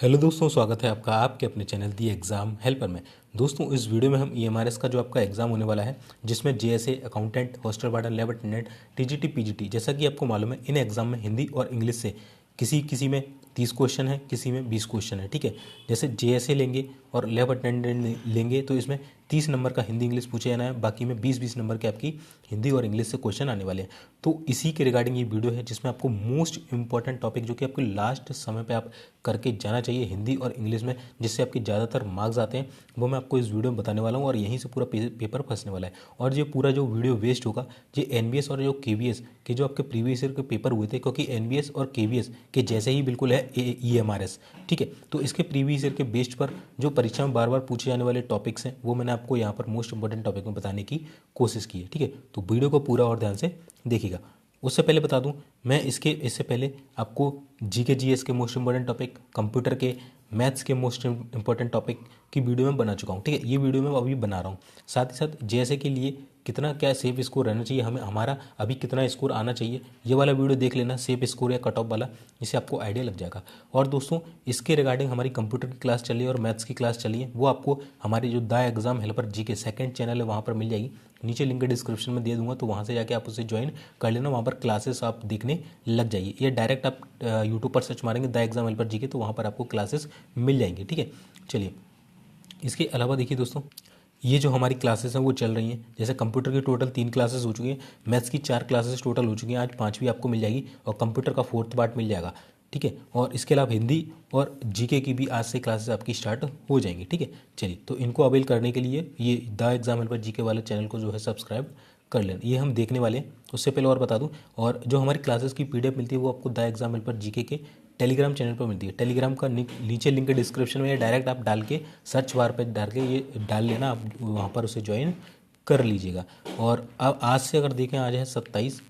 Hello दोस्तों, स्वागत है आपका आपके अपने चैनल दी एग्ज़ाम हेल्पर में। दोस्तों, इस वीडियो में हम ईएमआरएस का जो आपका एग्ज़ाम होने वाला है, जिसमें JSA, accountant, hostel warden, lab attendant, TGT, PGT, जैसा कि आपको मालूम है, इन एग्ज़ाम में हिंदी और इंग्लिश से किसी किसी में 30 क्वेश्चन है, किसी में 20 क्वेश्चन है। ठीक है, जैसे जेएसए लेंगे और लैब अटेंडेंट लेंगे तो इसमें 30 नंबर का हिंदी इंग्लिश पूछे जाना है, बाकी में 20-20 नंबर के आपकी हिंदी और इंग्लिश से क्वेश्चन आने वाले हैं। तो इसी के रिगार्डिंग ये वीडियो है, जिसमें आपको मोस्ट इंपॉर्टेंट टॉपिक जो कि आपको लास्ट समय पे आप करके जाना चाहिए हिंदी और इंग्लिश में, जिससे आपके ज़्यादातर मार्क्स आते हैं, वो मैं आपको इस वीडियो में बताने वाला हूँ। और यहीं से पूरा पेपर फंसने वाला है। और ये पूरा जो वीडियो वेस्ट होगा, ये एनबीएस और जो केवीएस के जो आपके प्रीवियस ईयर के पेपर हुए थे, क्योंकि एनबीएस और केवीएस के जैसे ही बिल्कुल है ईएमआरएस। ठीक है, तो इसके प्रीवियस ईयर के बेस्ड पर जो परीक्षा में बार बार पूछे जाने वाले टॉपिक्स हैं, वो मैंने आपको यहाँ पर मोस्ट इंपॉर्टेंट टॉपिक में बताने की कोशिश की है। ठीक है, तो वीडियो को पूरा और ध्यान से देखिएगा। उससे पहले बता दूं, मैं इससे पहले आपको जीके जीएस के मोस्ट इंपॉर्टेंट टॉपिक, कंप्यूटर के, मैथ्स के मोस्ट इंपॉर्टेंट टॉपिक की वीडियो में बना चुका हूं। ठीक है, ये वीडियो मैं अभी बना रहा हूं। साथ ही साथ जेएसए के लिए कितना क्या सेफ स्कोर रहना चाहिए, हमें हमारा अभी कितना स्कोर आना चाहिए, ये वाला वीडियो देख लेना, सेफ स्कोर या कट ऑफ वाला, इससे आपको आइडिया लग जाएगा। और दोस्तों, इसके रिगार्डिंग हमारी कंप्यूटर की क्लास चली है और मैथ्स की क्लास चली है, वो आपको हमारी जो द एग्जाम हेल्पर जी के सेकंड चैनल है वहाँ पर मिल जाएगी। नीचे लिंक डिस्क्रिप्शन में दे दूंगा, तो वहाँ से जाके आप उसे ज्वाइन कर लेना। वहाँ पर क्लासेस आप देखने लग जाइए, या डायरेक्ट आप यूट्यूब पर सर्च मारेंगे द एग्जाम हेल्पर जी के, तो वहाँ पर आपको क्लासेस मिल जाएंगे। ठीक है, चलिए, इसके अलावा देखिए दोस्तों, ये जो हमारी क्लासेस हैं वो चल रही हैं। जैसे कंप्यूटर की टोटल 3 क्लासेस हो चुकी हैं, मैथ्स की 4 क्लासेस टोटल हो चुकी हैं, आज 5वीं आपको मिल जाएगी, और कंप्यूटर का 4th पार्ट मिल जाएगा। ठीक है, और इसके अलावा हिंदी और जीके की भी आज से क्लासेस आपकी स्टार्ट हो जाएंगी। ठीक है, चलिए, तो इनको अवेल करने के लिए ये द एग्जाम हेल्पर जीके वाले चैनल को जो है सब्सक्राइब कर लेना, ये हम देखने वाले हैं। उससे पहले और बता दूं, और जो हमारी क्लासेस की पीडीएफ मिलती है वो आपको द एग्जाम हेल्पर जीके के टेलीग्राम चैनल पर मिलती है। टेलीग्राम का नीचे लिंक डिस्क्रिप्शन में, या डायरेक्ट आप डाल के सर्च बार पर डाल के ये डाल लेना, आप वहाँ पर उसे ज्वाइन कर लीजिएगा। और अब आज से अगर देखें, आज है 27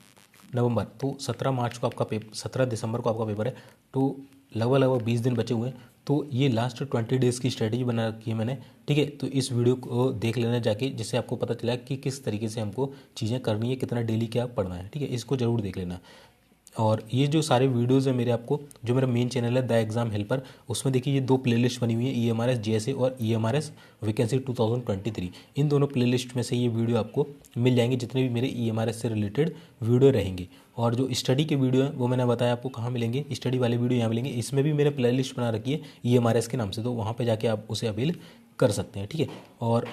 नवंबर, तो 17 मार्च को आपका पेपर, 17 दिसंबर को आपका पेपर है, तो लगभग 20 दिन बचे हुए हैं। तो ये लास्ट 20 डेज़ की स्ट्रेटेजी बना रखी है मैंने। ठीक है, तो इस वीडियो को देख लेना जाके, जिससे आपको पता चला कि किस तरीके से हमको चीज़ें करनी है, कितना डेली क्या पढ़ना है। ठीक है, इसको ज़रूर देख लेना। और ये जो सारे वीडियोस हैं मेरे, आपको जो मेरा मेन चैनल है द एग्जाम हेल्पर, उसमें देखिए ये 2 प्लेलिस्ट बनी हुई है, ईएमआरएस जेएसए और ईएमआरएस वैकेंसी 2023। इन दोनों प्लेलिस्ट में से ये वीडियो आपको मिल जाएंगे, जितने भी मेरे ईएमआरएस से रिलेटेड वीडियो रहेंगे। और जो स्टडी के वीडियो हैं वो मैंने बताया आपको कहाँ मिलेंगे, स्टडी वाले वीडियो यहाँ मिलेंगे। इसमें भी मैंने प्लेलिस्ट बना रखी है ईएमआरएस के नाम से, तो वहाँ पर जाके आप उसे अवेल कर सकते हैं। ठीक है, और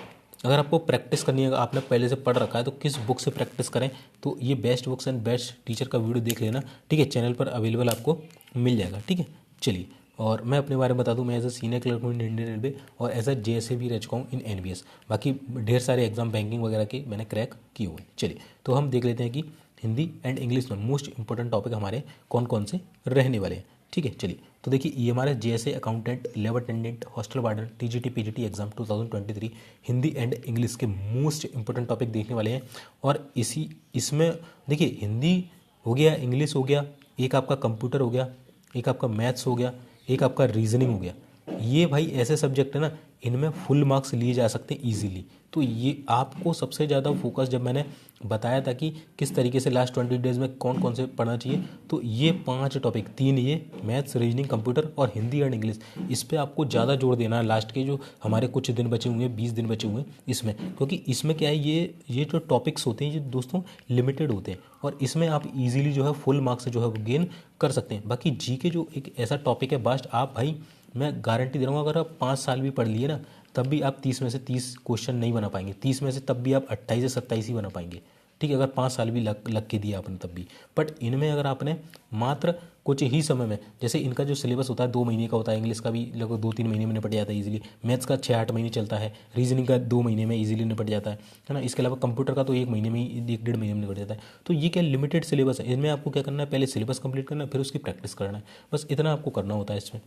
अगर आपको प्रैक्टिस करनी है, आपने पहले से पढ़ रखा है, तो किस बुक से प्रैक्टिस करें, तो ये best books and best teacher का वीडियो देख लेना। ठीक है, चैनल पर अवेलेबल आपको मिल जाएगा। ठीक है, चलिए, और मैं अपने बारे में बता दूं, मैं एज अ सीनियर क्लर्क हूँ इन इंडियन रेलवे, और एज अ जेएसए भी रह चुका हूँ इन एनबीएस। बाकी ढेर सारे एग्जाम बैंकिंग वगैरह के मैंने क्रैक किए हुए हैं। चलिए, तो हम देख लेते हैं कि हिंदी एंड इंग्लिश में मोस्ट इंपॉर्टेंट टॉपिक हमारे कौन कौन से रहने वाले हैं। ठीक है, चलिए, तो देखिए, EMRS JSA, accountant, lab attendant, hostel warden, TGT PGT exam 2023 Hindi and English के मोस्ट इंपॉर्टेंट टॉपिक देखने वाले हैं। और इसमें देखिए, हिंदी हो गया, इंग्लिश हो गया, एक आपका कंप्यूटर हो गया, एक आपका मैथ्स हो गया, एक आपका रीजनिंग हो गया। ये भाई ऐसे सब्जेक्ट है ना, इनमें फुल मार्क्स लिए जा सकते हैं ईजिली। तो ये आपको सबसे ज़्यादा फोकस, जब मैंने बताया था कि किस तरीके से लास्ट 20 डेज़ में कौन कौन से पढ़ना चाहिए, तो ये 5 टॉपिक, 3 ये मैथ्स, रीजनिंग, कंप्यूटर और हिंदी एंड इंग्लिश, इस पर आपको ज़्यादा जोर देना है लास्ट के जो हमारे कुछ दिन बचे हुए हैं, 20 दिन बचे हुए हैं इसमें। क्योंकि इसमें क्या है, ये जो टॉपिक्स होते हैं ये दोस्तों लिमिटेड होते हैं, और इसमें आप इजीली जो है फुल मार्क्स जो है वो गेन कर सकते हैं। बाकी जीके जो एक ऐसा टॉपिक है बास्ट, आप भाई मैं गारंटी दे रहा हूँ, अगर आप 5 साल भी पढ़ लिए ना, तब भी आप 30 में से 30 क्वेश्चन नहीं बना पाएंगे। 30 में से तब भी आप 28 से 27 ही बना पाएंगे। ठीक है, अगर 5 साल भी लग के दिया आपने तब भी। बट इनमें अगर आपने मात्र कुछ ही समय में, जैसे इनका जो सिलेबस होता है 2 महीने का होता है, इंग्लिश का भी लगभग 2-3 महीने में निपट जाता है इजीली, मैथ्स का 6-8 महीने चलता है, रीजनिंग का 2 महीने में इजीली निपट जाता है ना। इसके अलावा कंप्यूटर का तो 1 महीने में ही, 1-1.5 महीने में निपट जाता है। तो ये क्या लिमिटेड सिलेबस है, इनमें आपको क्या करना है, पहले सिलेबस कंप्लीट करना है, फिर उसकी प्रैक्टिस करना है, बस इतना आपको करना होता है इसमें।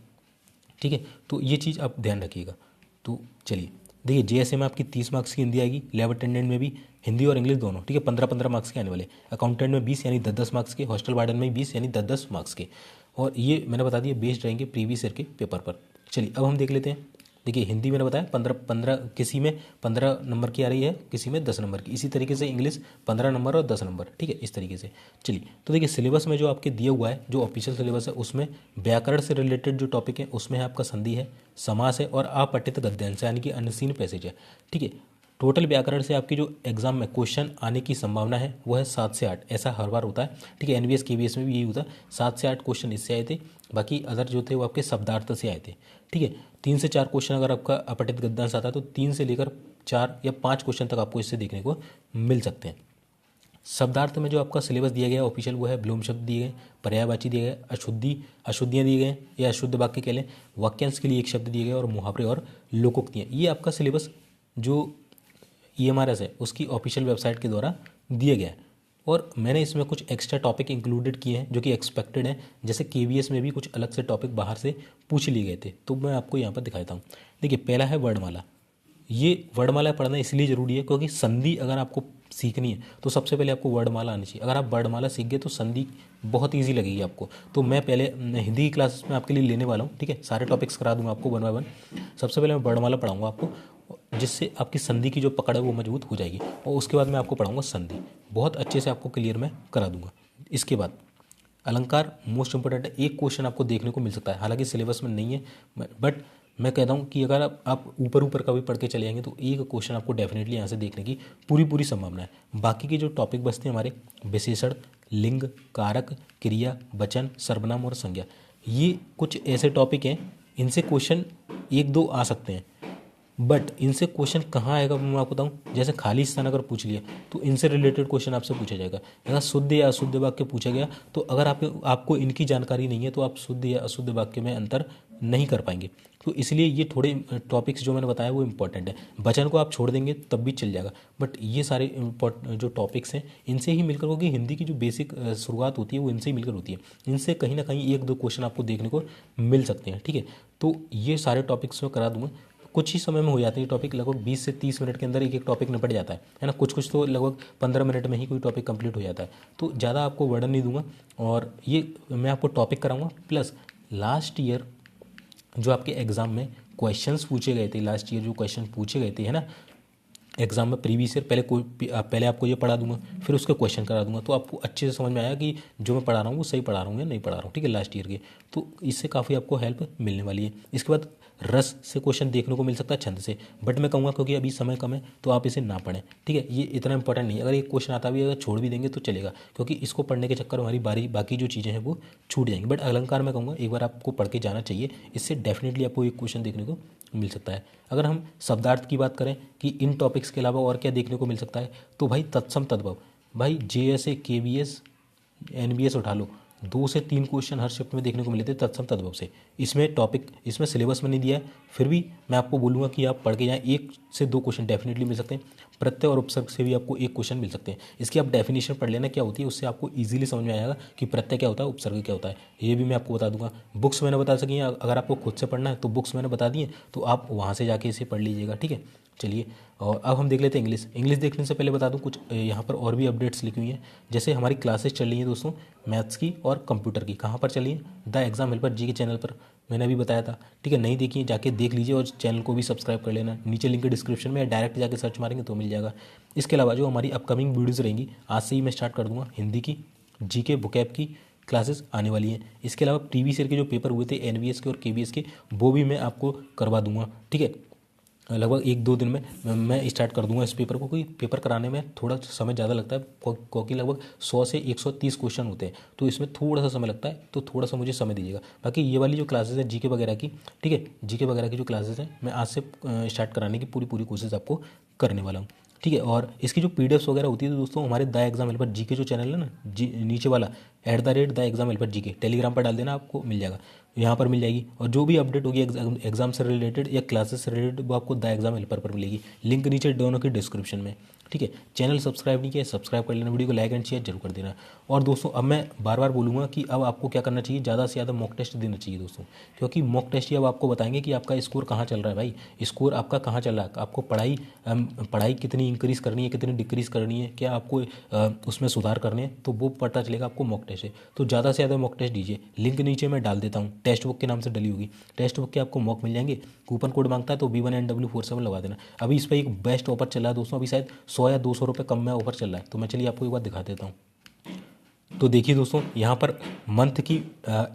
ठीक है, तो ये चीज़ आप ध्यान रखिएगा। तो चलिए, देखिए, जेएसए में आपकी 30 मार्क्स की हिंदी आएगी, लैब अटेंडेंट में भी हिंदी और इंग्लिश दोनों। ठीक है, 15-15 मार्क्स के आने वाले, अकाउंटेंट में 20 यानी 10-10 मार्क्स के, हॉस्टल वार्डन में 20 यानी 10-10 मार्क्स के। और ये मैंने बता दिया बेस्ड रहेंगे प्रीवियस ईयर के पेपर पर। चलिए, अब हम देख लेते हैं देखिए हिंदी मैंने बताया 15 किसी में 15 नंबर की आ रही है, किसी में 10 नंबर की। इसी तरीके से इंग्लिश 15 नंबर और 10 नंबर, ठीक है, इस तरीके से। चलिए, तो देखिए सिलेबस में जो आपके दिया हुआ है, जो ऑफिशियल सिलेबस है, उसमें व्याकरण से रिलेटेड जो टॉपिक है उसमें है आपका संधि है, समास है और अपठित गद्यांश यानी कि अनसीन पैसेज है, ठीक है। टोटल व्याकरण से आपकी जो एग्जाम में क्वेश्चन आने की संभावना है वो है 7 से 8, ऐसा हर बार होता है, ठीक है। एनवीएस केवीएस में भी यही होता है, 7 से 8 क्वेश्चन इससे आए थे, बाकी अदर जो थे वो आपके शब्दार्थ से आए थे, ठीक है। 3 से 4 क्वेश्चन अगर आपका अपठित गद्यांश आता है तो 3 से लेकर 4 या 5 क्वेश्चन तक आपको इससे देखने को मिल सकते हैं। शब्दार्थ में जो आपका सिलेबस दिया गया ऑफिशियल वो है ब्लूम शब्द दिए गए, पर्यायवाची दिए गए, अशुद्धियाँ दिए गए या अशुद्ध वाक्य कह लें, वाक्यांश के लिए एक शब्द दिए गए और मुहावरे और लोकोक्तियाँ। ये आपका सिलेबस जो EMRS है उसकी ऑफिशियल वेबसाइट के द्वारा दिया गया है। और मैंने इसमें कुछ एक्स्ट्रा टॉपिक इंक्लूडेड किए हैं जो कि एक्सपेक्टेड हैं, जैसे KVS में भी कुछ अलग से टॉपिक बाहर से पूछ लिए गए थे, तो मैं आपको यहाँ पर दिखाता हूँ। देखिए पहला है वर्णमाला। ये वर्णमाला पढ़ना इसलिए ज़रूरी है क्योंकि संधि अगर आपको सीखनी है तो सबसे पहले आपको वर्णमाला आनी चाहिए। अगर आप वर्णमाला सीख गए तो संधि बहुत ईजी लगेगी आपको। तो मैं पहले हिंदी की क्लासेस में आपके लिए लेने वाला हूँ, ठीक है, सारे टॉपिक्स करा दूंगा आपको 1 बाय 1। सबसे पहले मैं वर्णमाला पढ़ाऊंगा आपको, जिससे आपकी संधि की जो पकड़ है वो मजबूत हो जाएगी, और उसके बाद मैं आपको पढ़ाऊंगा संधि, बहुत अच्छे से आपको क्लियर मैं करा दूंगा। इसके बाद अलंकार मोस्ट इंपॉर्टेंट है, एक क्वेश्चन आपको देखने को मिल सकता है, हालांकि सिलेबस में नहीं है, बट मैं कहता हूँ कि अगर आप ऊपर ऊपर का भी पढ़ के चले जाएंगे तो एक क्वेश्चन आपको डेफिनेटली यहाँ से देखने की पूरी संभावना है। बाकी के जो टॉपिक बचते हैं हमारे, विशेषण, लिंग, कारक, क्रिया, वचन, सर्वनाम और संज्ञा, ये कुछ ऐसे टॉपिक हैं, इनसे क्वेश्चन 1-2 आ सकते हैं, बट इनसे क्वेश्चन कहाँ आएगा मैं आपको बताऊँ। जैसे खाली स्थान अगर पूछ लिया तो इनसे रिलेटेड क्वेश्चन आपसे पूछा जाएगा। अगर शुद्ध या अशुद्ध वाक्य पूछा गया तो अगर आपको इनकी जानकारी नहीं है तो आप शुद्ध या अशुद्ध वाक्य में अंतर नहीं कर पाएंगे। तो इसलिए ये थोड़े टॉपिक्स जो मैंने बताया वो इंपॉर्टेंट है। वचन को आप छोड़ देंगे तब भी चल जाएगा, बट ये सारे जो टॉपिक्स हैं इनसे ही मिलकर, क्योंकि हिंदी की जो बेसिक शुरुआत होती है वो इनसे ही मिलकर होती है। इनसे कहीं ना कहीं 1-2 क्वेश्चन आपको देखने को मिल सकते हैं, ठीक है। तो ये सारे टॉपिक्स मैं करा दूंगा, कुछ ही समय में हो जाते हैं टॉपिक, लगभग 20 से 30 मिनट के अंदर एक टॉपिक निपट जाता है ना। कुछ तो लगभग 15 मिनट में ही कोई टॉपिक कंप्लीट हो जाता है। तो ज़्यादा आपको वर्डन नहीं दूंगा, और ये मैं आपको टॉपिक कराऊंगा। प्लस लास्ट ईयर जो आपके एग्ज़ाम में क्वेश्चंस पूछे गए थे, लास्ट ईयर जो क्वेश्चन पूछे गए थे, है ना, एग्जाम में प्रीवियस ईयर, पहले आपको ये पढ़ा दूंगा, फिर उसके क्वेश्चन करा दूंगा, तो आपको अच्छे से समझ में आया कि जो मैं पढ़ा रहा हूँ वो सही पढ़ा रहा हूँ या नहीं पढ़ा रहा हूँ, ठीक है, लास्ट ईयर के। तो इससे काफ़ी आपको हेल्प मिलने वाली है। इसके बाद रस से क्वेश्चन देखने को मिल सकता है, छंद से, बट मैं कहूँगा क्योंकि अभी समय कम है तो आप इसे ना पढ़ें, ठीक है, ये इतना इंपॉर्टेंट नहीं है। अगर एक क्वेश्चन आता भी, अगर छोड़ भी देंगे तो चलेगा, क्योंकि इसको पढ़ने के चक्कर में हमारी बाकी जो चीज़ें हैं वो छूट जाएंगी। बट अलंकार मैं कहूँगा एक बार आपको पढ़ के जाना चाहिए, इससे डेफिनेटली आपको एक क्वेश्चन देखने को मिल सकता है। अगर हम शब्दार्थ की बात करें कि इन टॉपिक्स के अलावा और क्या देखने को मिल सकता है, तो भाई तत्सम तद्भव, भाई JSA KVS NVS उठा लो, 2 से 3 क्वेश्चन हर शिफ्ट में देखने को मिले थे तत्सम तद्भव से। इसमें टॉपिक, इसमें सिलेबस में नहीं दिया है, फिर भी मैं आपको बोलूँगा कि आप पढ़ के जाएँ, 1 से 2 क्वेश्चन डेफिनेटली मिल सकते हैं। प्रत्यय और उपसर्ग से भी आपको 1 क्वेश्चन मिल सकते हैं। इसकी आप डेफिनेशन पढ़ लेना क्या होती है, उससे आपको ईजिली समझ में आएगा कि प्रत्यय क्या होता है, उपसर्ग क्या होता है, ये भी मैं आपको बता दूंगा। बुक्स मैंने बता सकी, अगर आपको खुद से पढ़ना है तो बुक्स मैंने बता दी है, तो आप वहाँ से जाके इसे पढ़ लीजिएगा, ठीक है। चलिए, और अब हम देख लेते हैं इंग्लिश। इंग्लिश देखने से पहले बता दूं कुछ यहाँ पर और भी अपडेट्स लिखी हुई हैं। जैसे हमारी क्लासेस चल रही हैं दोस्तों, मैथ्स की और कंप्यूटर की। कहाँ पर चली है? द एग्जाम हेल्पर जी के चैनल पर, मैंने अभी बताया था, ठीक है। नहीं देखिए, जाके देख लीजिए, और चैनल को भी सब्सक्राइब कर लेना। नीचे लिंक डिस्क्रिप्शन में, डायरेक्ट जाके सर्च मारेंगे तो मिल जाएगा। इसके अलावा जो हमारी अपकमिंग वीडियोज़ रहेंगी, आज से ही मैं स्टार्ट कर दूँगा। हिंदी की, GK वोकैब की क्लासेस आने वाली हैं। इसके अलावा प्रीवियस ईयर के जो पेपर हुए थे NVS के और KVS के, वो भी मैं आपको करवा दूंगा, ठीक है। लगभग 1-2 दिन में मैं स्टार्ट कर दूंगा इस पेपर को, क्योंकि पेपर कराने में थोड़ा समय ज़्यादा लगता है, क्योंकि लगभग 100 से 130 क्वेश्चन होते हैं, तो इसमें थोड़ा सा समय लगता है, तो थोड़ा सा मुझे समय दीजिएगा। बाकी ये वाली जो क्लासेस है GK वगैरह की, ठीक है, GK वगैरह की जो क्लासेस हैं, मैं आज से स्टार्ट कराने की पूरी कोशिश आपको करने वाला हूँ, ठीक है। और इसकी जो PDFs वगैरह होती है तो दोस्तों, हमारे द एग्जाम हेल्पर GK जो चैनल है ना, नीचे वाला @ the exam helper GK, Telegram पर डाल देना, आपको मिल जाएगा, यहाँ पर मिल जाएगी। और जो भी अपडेट होगी एग्जाम से रिलेटेड या क्लासेस से रिलेटेड, वो आपको द एग्जाम हेल्पर पर मिलेगी। लिंक नीचे दोनों की डिस्क्रिप्शन में, ठीक है। चैनल सब्सक्राइब नहीं किया, सब्सक्राइब कर लेना, वीडियो को लाइक एंड शेयर जरूर कर देना। और दोस्तों अब मैं बार बार बोलूँगा कि अब आपको क्या करना चाहिए, ज़्यादा से ज़्यादा मॉक टेस्ट देना चाहिए दोस्तों, क्योंकि मॉक टेस्ट ही अब आपको बताएंगे कि आपका स्कोर कहाँ चल रहा है भाई, स्कोर आपका कहाँ चल रहा है, आपको पढ़ाई कितनी इंक्रीज़ करनी है, कितनी डिक्रीज़ करनी है, क्या आपको उसमें सुधार करने हैं, तो वो पता चलेगा आपको मॉक टेस्ट है। तो ज़्यादा से ज़्यादा मॉक टेस्ट दीजिए। लिंक नीचे मैं डाल देता हूँ, टेक्स्ट बुक के नाम से डली होगी, टेक्स्ट बुक के आपको मॉक मिल जाएंगे। कूपन कोड मांगता है तो B1NW47 लगा देना। अभी इस पर एक बेस्ट ऑफर चल रहा है दोस्तों, अभी शायद 100 या 200 रुपये कम में ऑफर चल रहा है। तो मैं चलिए आपको एक बार दिखा देता हूँ। तो देखिए दोस्तों, यहाँ पर मंथ की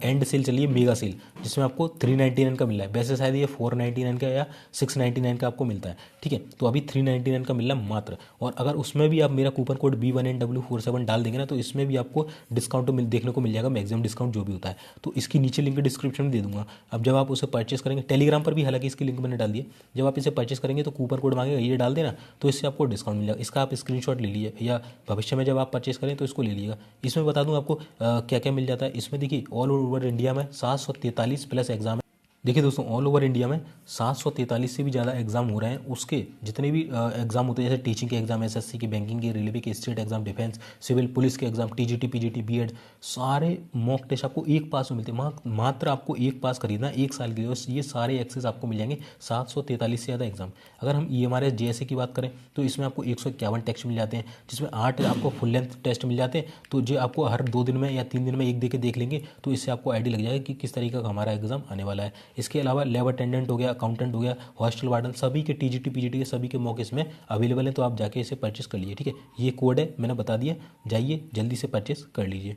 एंड सेल चलिए, मेगा सेल, जिसमें आपको 399 का मिल रहा है। वैसे शायद ये 499 का या 699 का आपको मिलता है, ठीक है। तो अभी 399 का मिल रहा है मात्र। और अगर उसमें भी आप मेरा कूपन कोड B1NW47 डाल देंगे ना, तो इसमें भी आपको डिस्काउंट देखने को मिल जाएगा, मैक्सिमम डिस्काउंट जो भी होता है। तो इसकी नीचे लिंक डिस्क्रिप्शन में दे दूंगा। अब जब आप उसे परचेस करेंगे, टेलीग्राम पर भी हालांकि इसकी लिंक मैंने डाल दी है, जब आप इसे परचेस करेंगे तो कूपन कोड मांगेगा, ये डाल देना, तो इससे आपको डिस्काउंट मिल जाएगा। इसका आप स्क्रीनशॉट ले लीजिए, या भविष्य में जब आप परचेस करें तो इसको ले लीजिएगा। इसमें बता दूं आपको क्या क्या मिल जाता है इसमें। देखिए ऑल ओवर इंडिया में 743 प्लस एग्जाम है। देखिए दोस्तों, ऑल ओवर इंडिया में 743 से भी ज़्यादा एग्जाम हो रहे हैं। उसके जितने भी एग्जाम होते हैं, जैसे टीचिंग के एग्जाम, एसएससी के, बैंकिंग के, रेलवे के, state exam, defence, civil, police के एग्जाम, टीजीटी, पीजीटी, बीएड, सारे मॉक टेस्ट आपको एक पास में मिलते हैं। मात्र आपको एक पास खरीदना 1 साल के लिए, ये सारे एक्सेस आपको मिल जाएंगे। 743 से ज़्यादा एग्जाम। अगर हम EMRS JSA की बात करें तो इसमें आपको 151 टेस्ट मिल जाते हैं, जिसमें 8 आपको फुल लेंथ टेस्ट मिल जाते हैं। तो जो आपको हर 2 दिन में या 3 दिन में एक दे के देख लेंगे, तो इससे आपको आइडिया लग जाएगा कि किस तरीके का हमारा एग्जाम आने वाला है। इसके अलावा लैब अटेंडेंट हो गया, अकाउंटेंट हो गया, हॉस्टल वार्डन, सभी के TGT PGT के सभी के मौके इसमें अवेलेबल हैं। तो आप जाके इसे परचेस कर लीजिए, ठीक है। ये कोड है, मैंने बता दिया, जाइए जल्दी से परचेस कर लीजिए।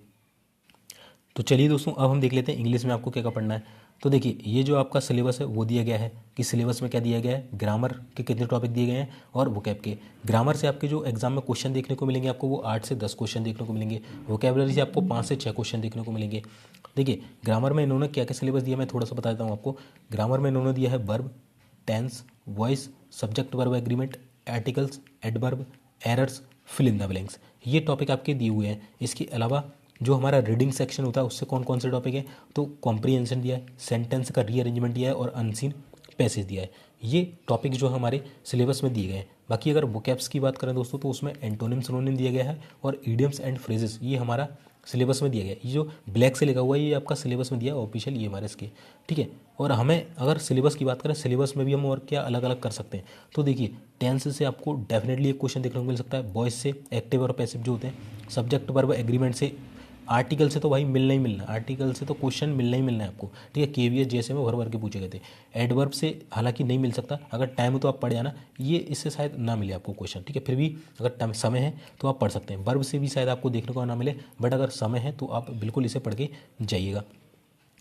तो चलिए दोस्तों, अब हम देख लेते हैं इंग्लिश में आपको क्या क्या पढ़ना है। तो देखिए, ये जो आपका सिलेबस है वो दिया गया है कि सिलेबस में क्या दिया गया है, ग्रामर के कितने टॉपिक दिए गए हैं और वोकैब के। ग्रामर से आपके जो एग्जाम में क्वेश्चन देखने को मिलेंगे आपको, वो 8 से 10 क्वेश्चन देखने को मिलेंगे। वोकैबलरी से आपको 5 से 6 क्वेश्चन देखने को मिलेंगे। देखिए ग्रामर में इन्होंने क्या क्या सिलेबस दिया, मैं थोड़ा सा बता देता हूँ आपको। ग्रामर में इन्होंने दिया है verb, tense, voice, subject verb agreement, articles, adverb, errors, fill in the blanks, ये टॉपिक आपके दिए हुए हैं। इसके अलावा जो हमारा रीडिंग सेक्शन होता है उससे कौन कौन से टॉपिक है, तो कॉम्प्रीहेंशन दिया है, सेंटेंस का रीअरेंजमेंट दिया है और अनसीन पैसेज दिया है। ये टॉपिक जो हमारे सिलेबस में दिए गए हैं। बाकी अगर वोकैब्स की बात करें दोस्तों, तो उसमें एंटोनिम सिनोनिम दिया गया है और इडियम्स एंड फ्रेजेस, ये हमारा सिलेबस में दिया गया है। ये जो ब्लैक से लिखा हुआ है ये आपका सिलेबस में दिया है ऑफिशियल EMRS के, ठीक है। और हमें अगर सिलेबस की बात करें, सिलेबस में भी हम और क्या अलग अलग कर सकते हैं। तो देखिए, टेंस से आपको डेफिनेटली एक क्वेश्चन देखने को मिल सकता है, वॉइस से एक्टिव और पैसिव जो होते हैं, सब्जेक्ट वर्ब एग्रीमेंट से, आर्टिकल से तो भाई मिलना ही मिलना, आर्टिकल से तो क्वेश्चन मिलना ही मिलना है आपको, ठीक है। KVS जैसे में भर भर के पूछे गए थे। एडवर्ब से हालांकि नहीं मिल सकता, अगर टाइम हो तो आप पढ़ जाना, ये इससे शायद ना मिले आपको क्वेश्चन, ठीक है। फिर भी अगर समय है तो आप पढ़ सकते हैं। वर्ब से भी शायद आपको देखने को ना मिले, बट अगर समय है तो आप बिल्कुल इसे पढ़ के जाइएगा।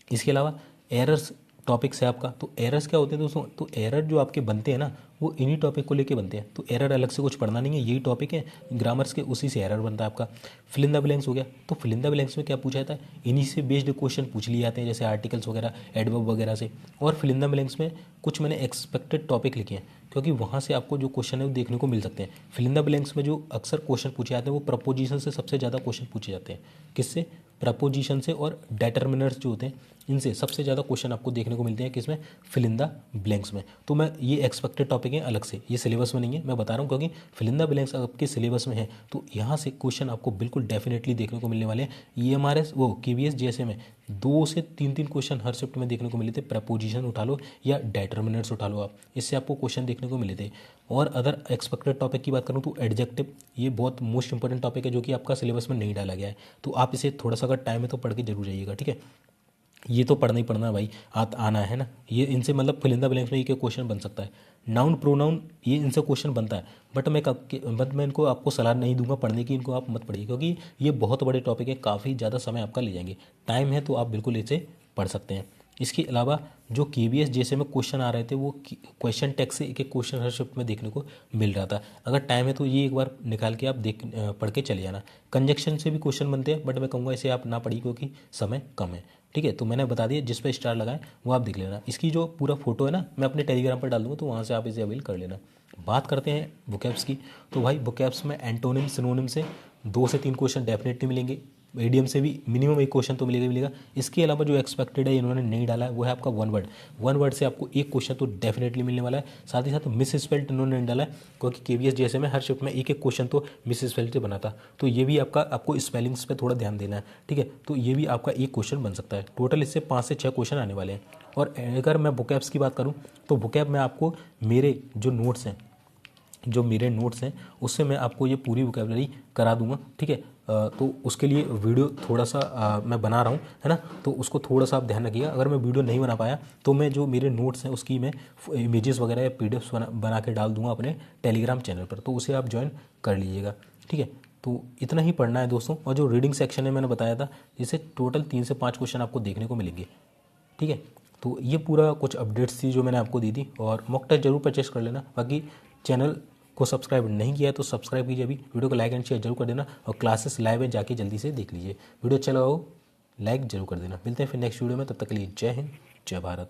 इसके अलावा एरर्स टॉपिक्स है आपका। तो एरर्स क्या होते हैं दोस्तों, तो एरर जो आपके बनते हैं ना, वो इन्हीं टॉपिक को लेके बनते हैं। तो एरर अलग से कुछ पढ़ना नहीं है, यही टॉपिक है ग्रामर्स के, उसी से एरर बनता है आपका। फिल इन द ब्लैंक्स हो गया, तो फिल इन द ब्लैंक्स में क्या पूछा जाता है, इन्हीं से बेस्ड क्वेश्चन पूछ लिए जाते हैं, जैसे आर्टिकल्स वगैरह, एडवर्ब वगैरह से। और फिल इन द ब्लैंक्स में कुछ मैंने एक्सपेक्टेड टॉपिक लिखे हैं, क्योंकि वहाँ से आपको जो क्वेश्चन है वो देखने को मिल सकते हैं। फिल इन द ब्लैंक्स में जो अक्सर क्वेश्चन पूछे जाते हैं वो प्रपोजिशन से सबसे ज़्यादा क्वेश्चन पूछे जाते हैं। किससे, प्रपोजिशन से और डेटर्मिनर्स जो होते हैं इनसे सबसे ज़्यादा क्वेश्चन आपको देखने को मिलते हैं। किसमें, फिल इन द ब्लैंक्स में। तो मैं ये एक्सपेक्टेड टॉपिक है अलग से, ये सिलेबस में नहीं है, मैं बता रहा हूँ, क्योंकि फिल इन द ब्लैंक्स आपके सिलेबस में है तो यहाँ से क्वेश्चन आपको बिल्कुल डेफिनेटली देखने को मिलने वाले हैं। EMRS वो KVS जैसे में 2 से 3 क्वेश्चन हर शिफ्ट में देखने को मिले थे। प्रपोजिशन उठा लो या डेटर्मिनर्स उठा लो आप, इससे आपको क्वेश्चन देखने को मिले थे। और अदर एक्सपेक्टेड टॉपिक की बात करूँ तो एडजेक्टिव, ये बहुत मोस्ट इंपॉर्टेंट टॉपिक है जो कि आपका सिलेबस में नहीं डाला गया है। तो आप इसे थोड़ा सा अगर टाइम है तो पढ़ के जरूर जाइएगा, ठीक है। ये तो पढ़ना ही पढ़ना है भाई, आना है ना। ये इनसे मतलब फिल इन द ब्लैंक्स में ये क्वेश्चन बन सकता है। नाउन प्रोनाउन, ये इनसे क्वेश्चन बनता है, बट मैं इनको आपको सलाह नहीं दूंगा पढ़ने की, इनको आप मत पढ़िए, क्योंकि ये बहुत बड़े टॉपिक है, काफ़ी ज़्यादा समय आपका ले जाएंगे। टाइम है तो आप बिल्कुल इसे पढ़ सकते हैं। इसके अलावा जो KVS जैसे में क्वेश्चन आ रहे थे, वो क्वेश्चन टेक्स्ट से एक एक क्वेश्चन हर शिफ्ट में देखने को मिल रहा था। अगर टाइम है तो ये एक बार निकाल के आप पढ़ के चले जाना। कंजक्शन से भी क्वेश्चन बनते हैं, बट मैं कहूँगा इसे आप ना पढ़िए क्योंकि समय कम है, ठीक है। तो मैंने बता दिया, जिस पे स्टार लगाएं वो आप देख लेना। इसकी जो पूरा फोटो है ना, मैं अपने टेलीग्राम पर डाल दूँगा, तो वहाँ से आप इसे अवेल कर लेना। बात करते हैं वोकैब्स की। तो भाई वोकैब्स में एंटोनिम सिनोनिम से 2 से 3 क्वेश्चन डेफिनेटली मिलेंगे। मीडियम से भी मिनिमम एक क्वेश्चन तो मिलेगा ही मिलेगा। इसके अलावा जो एक्सपेक्टेड है इन्होंने नहीं डाला है वो है आपका वन वर्ड से आपको एक क्वेश्चन तो डेफिनेटली मिलने वाला है। साथ ही साथ मिस स्पेल्ट इन्होंने नहीं डाला है, क्योंकि केवीएस जैसे में हर शिफ्ट में एक एक क्वेश्चन तो मिस स्पेल्ट से बना था, तो ये भी आपको स्पेलिंग्स पे थोड़ा ध्यान देना है, ठीक है। तो ये भी आपका एक क्वेश्चन बन सकता है। टोटल इससे 5 से 6 क्वेश्चन आने वाले हैं। और अगर मैं वोकैब्स की बात करूँ तो वोकैब में आपको मेरे जो नोट्स हैं उससे मैं आपको ये पूरी वोकैबलरी करा दूंगा, ठीक है। तो उसके लिए वीडियो थोड़ा सा मैं बना रहा हूँ, है ना, तो उसको थोड़ा सा आप ध्यान रखिएगा। अगर मैं वीडियो नहीं बना पाया तो मैं जो मेरे नोट्स हैं उसकी मैं इमेजेस वगैरह या पीडीएफ्स बना के डाल दूंगा अपने टेलीग्राम चैनल पर, तो उसे आप ज्वाइन कर लीजिएगा, ठीक है। तो इतना ही पढ़ना है दोस्तों। और जो रीडिंग सेक्शन है मैंने बताया था, जिससे टोटल 3 से 5 क्वेश्चन आपको देखने को मिलेंगे, ठीक है। तो ये पूरा कुछ अपडेट्स थी जो मैंने आपको दी थी, और मॉक टेस्ट जरूर परचेस कर लेना। बाकी चैनल को सब्सक्राइब नहीं किया है तो सब्सक्राइब कीजिए अभी, वीडियो को लाइक एंड शेयर जरूर कर देना, और क्लासेस लाइव है जाके जल्दी से देख लीजिए। वीडियो अच्छा लगा हो लाइक जरूर कर देना। मिलते हैं फिर नेक्स्ट वीडियो में, तब तक के लिए जय हिंद जय भारत।